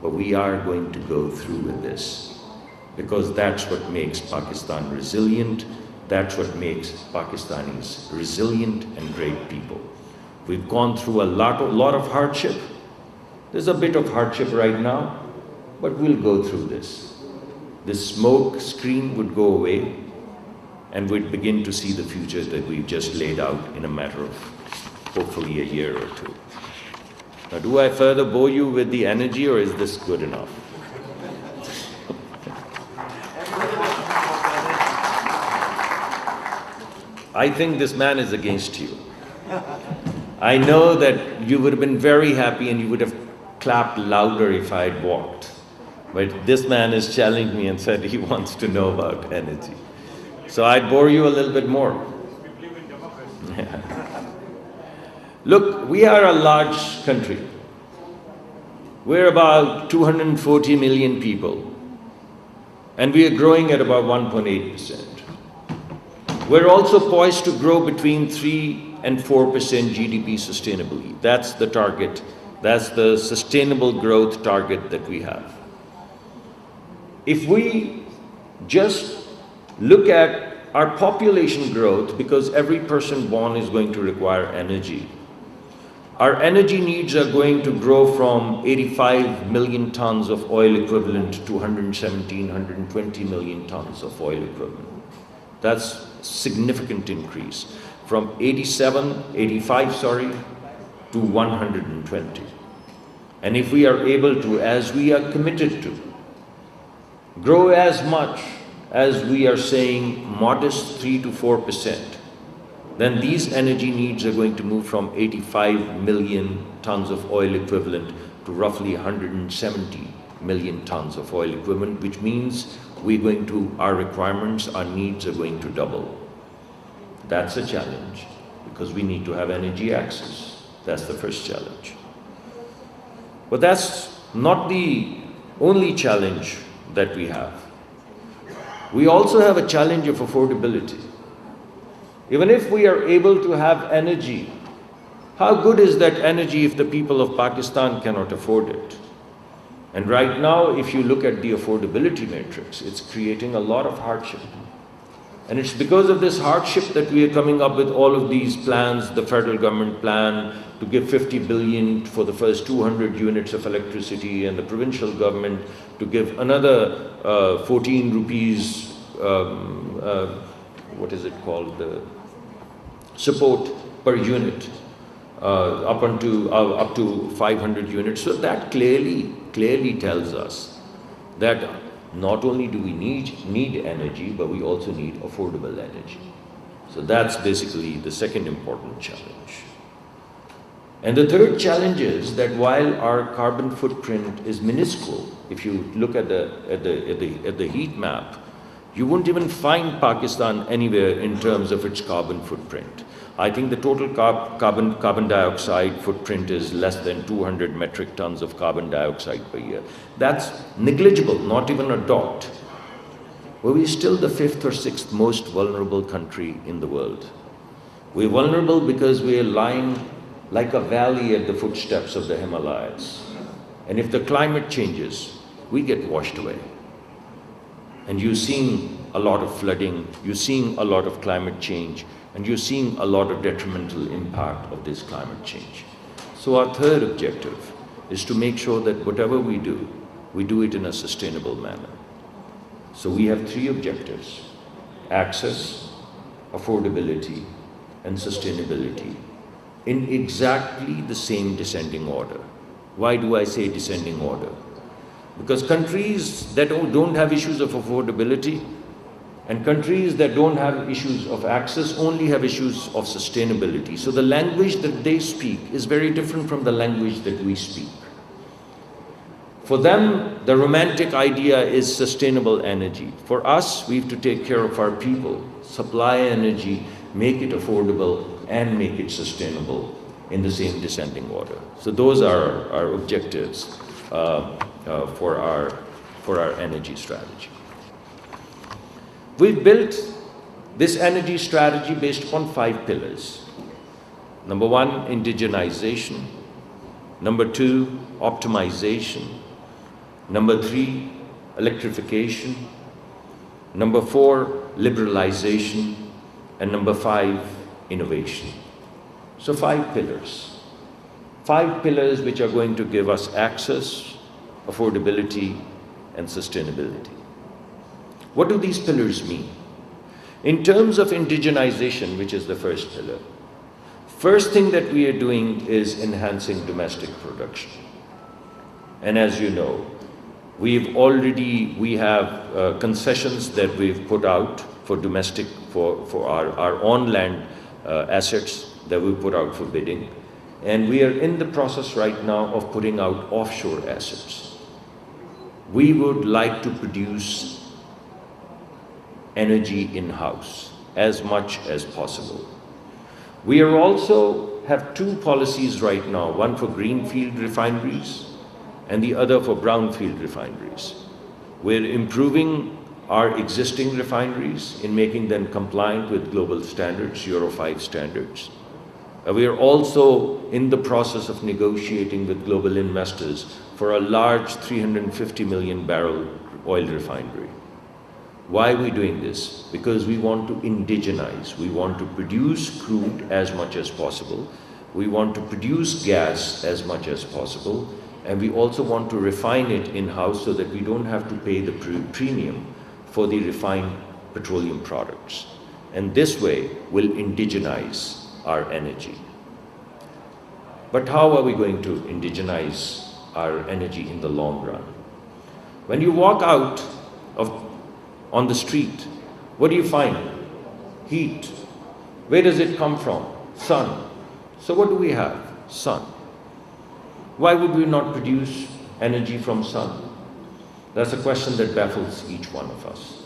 But we are going to go through with this, because that's what makes Pakistan resilient. That's what makes Pakistanis resilient and great people. We've gone through a lot of hardship. There's a bit of hardship right now, but we'll go through this. This smoke screen would go away, and we'd begin to see the future that we've just laid out in a matter of hopefully a year or two. Now, do I further bore you with the energy, or is this good enough? I think this man is against you. I know that you would have been very happy and you would have clapped louder if I had walked. But this man has challenged me and said he wants to know about energy. So I'd bore you a little bit more. Look, we are a large country. We're about 240 million people. And we are growing at about 1.8%. We're also poised to grow between 3 and 4% GDP sustainably. That's the target. That's the sustainable growth target that we have. If we just look at our population growth, because every person born is going to require energy, our energy needs are going to grow from 85 million tons of oil equivalent to 117, 120 million tons of oil equivalent. That's significant increase from 85 to 120. And if we are able to, as we are committed to, grow as much as we are saying, modest 3 to 4%, then these energy needs are going to move from 85 million tons of oil equivalent to roughly 170 million tons of oil equivalent, which means our requirements, our needs are going to double. That's a challenge, because we need to have energy access. That's the first challenge. But that's not the only challenge that we have. We also have a challenge of affordability. Even if we are able to have energy, how good is that energy if the people of Pakistan cannot afford it? And right now, if you look at the affordability matrix, it's creating a lot of hardship. And it's because of this hardship that we are coming up with all of these plans, the federal government plan to give 50 billion for the first 200 units of electricity, and the provincial government to give another 14 rupees, support per unit, up to 500 units. So that clearly tells us that not only do we need energy, but we also need affordable energy. So that's basically the second important challenge. And the third challenge is that while our carbon footprint is minuscule, if you look at the heat map, you won't even find Pakistan anywhere in terms of its carbon footprint. I think the total carbon dioxide footprint is less than 200 metric tons of carbon dioxide per year. That's negligible, not even a dot. But we're still the 5th or 6th most vulnerable country in the world. We're vulnerable because we're lying like a valley at the footsteps of the Himalayas. And if the climate changes, we get washed away. And you're seeing a lot of flooding, you're seeing a lot of climate change, and you're seeing a lot of detrimental impact of this climate change. So our third objective is to make sure that whatever we do it in a sustainable manner. So we have 3 objectives: access, affordability, and sustainability, in exactly the same descending order. Why do I say descending order? Because countries that don't have issues of affordability and countries that don't have issues of access only have issues of sustainability. So the language that they speak is very different from the language that we speak. For them, the romantic idea is sustainable energy. For us, we have to take care of our people, supply energy, make it affordable, and make it sustainable in the same descending order. So those are our objectives for our energy strategy. We've built this energy strategy based upon 5 pillars. Number 1, indigenization. Number 2, optimization. Number 3, electrification. Number 4, liberalization. And number 5, innovation. So 5 pillars. 5 pillars which are going to give us access, affordability, and sustainability. What do these pillars mean? In terms of indigenization, which is the first pillar, first thing that we are doing is enhancing domestic production. And as you know, we have concessions that we've put out for domestic, for our on-land assets that we put out for bidding. And we are in the process right now of putting out offshore assets. We would like to produce energy in-house as much as possible. We are also have 2 policies right now, one for greenfield refineries and the other for brownfield refineries. We're improving our existing refineries in making them compliant with global standards, Euro 5 standards. We are also in the process of negotiating with global investors for a large 350 million barrel oil refinery. Why are we doing this? Because we want to indigenize. We want to produce crude as much as possible. We want to produce gas as much as possible. And we also want to refine it in-house so that we don't have to pay the premium for the refined petroleum products. And this way we'll indigenize our energy. But how are we going to indigenize our energy in the long run? When you walk out on the street, what do you find? Heat. Where does it come from? Sun. So what do we have? Sun. Why would we not produce energy from sun? That's a question that baffles each one of us.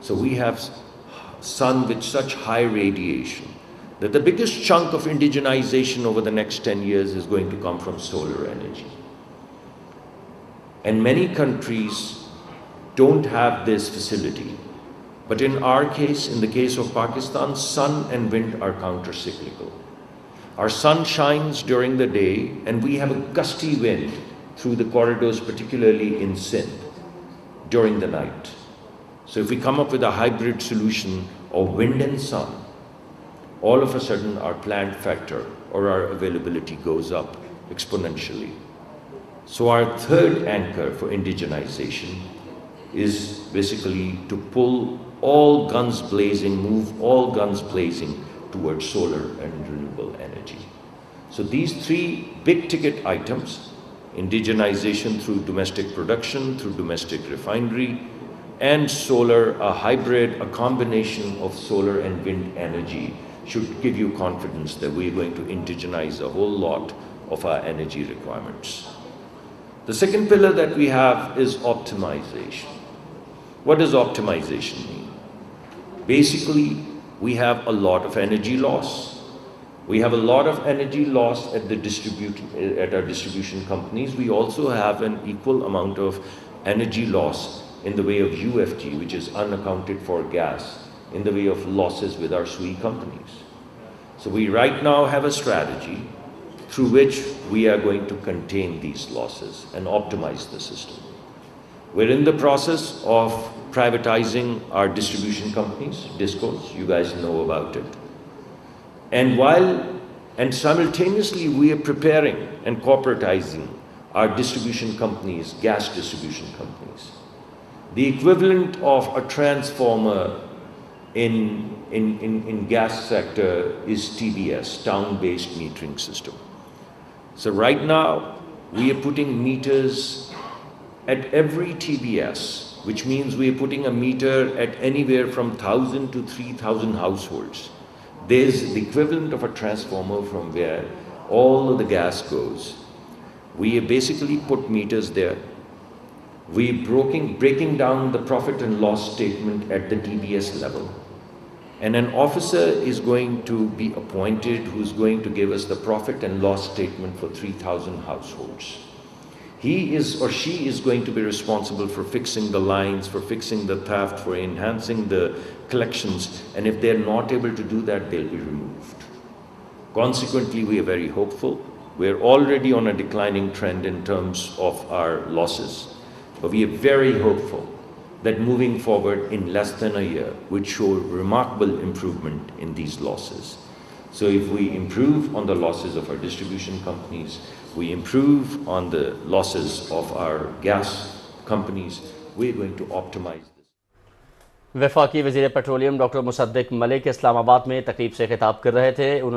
So we have sun with such high radiation that the biggest chunk of indigenization over the next 10 years is going to come from solar energy. And many countries don't have this facility. But in our case, in the case of Pakistan, sun and wind are counter-cyclical. Our sun shines during the day and we have a gusty wind through the corridors, particularly in Sindh, during the night. So if we come up with a hybrid solution of wind and sun, all of a sudden our plant factor or our availability goes up exponentially. So our third anchor for indigenization is basically to pull all guns blazing, move all guns blazing towards solar and renewable energy. So these 3 big ticket items, indigenization through domestic production, through domestic refinery, and solar, a hybrid, a combination of solar and wind energy, should give you confidence that we're going to indigenize a whole lot of our energy requirements. The second pillar that we have is optimization. What does optimization mean? Basically, we have a lot of energy loss. We have a lot of energy loss at our distribution companies. We also have an equal amount of energy loss in the way of UFG, which is unaccounted for gas, in the way of losses with our SWE companies. So we right now have a strategy through which we are going to contain these losses and optimize the system. We're in the process of privatizing our distribution companies, DISCOs, you guys know about it. And simultaneously we are preparing and corporatizing our distribution companies, gas distribution companies. The equivalent of a transformer in gas sector is TBS, town-based metering system. So right now, we are putting meters at every TBS, which means we are putting a meter at anywhere from 1,000 to 3,000 households. There's the equivalent of a transformer from where all of the gas goes. We basically put meters there. We're breaking down the profit and loss statement at the TBS level. And an officer is going to be appointed who's going to give us the profit and loss statement for 3,000 households. He is or she is going to be responsible for fixing the lines, for fixing the theft, for enhancing the collections, and if they're not able to do that, they'll be removed. Consequently, we are very hopeful. We're already on a declining trend in terms of our losses. But we are very hopeful that moving forward in less than a year would show remarkable improvement in these losses. So if we improve on the losses of our distribution companies, we improve on the losses of our gas companies, we're going to optimize this. वफाकी वज़ीर petroleum doctor Mossadegh Malik Islamabad में तकरीब से खिताब कर रहे थे। उन्होंने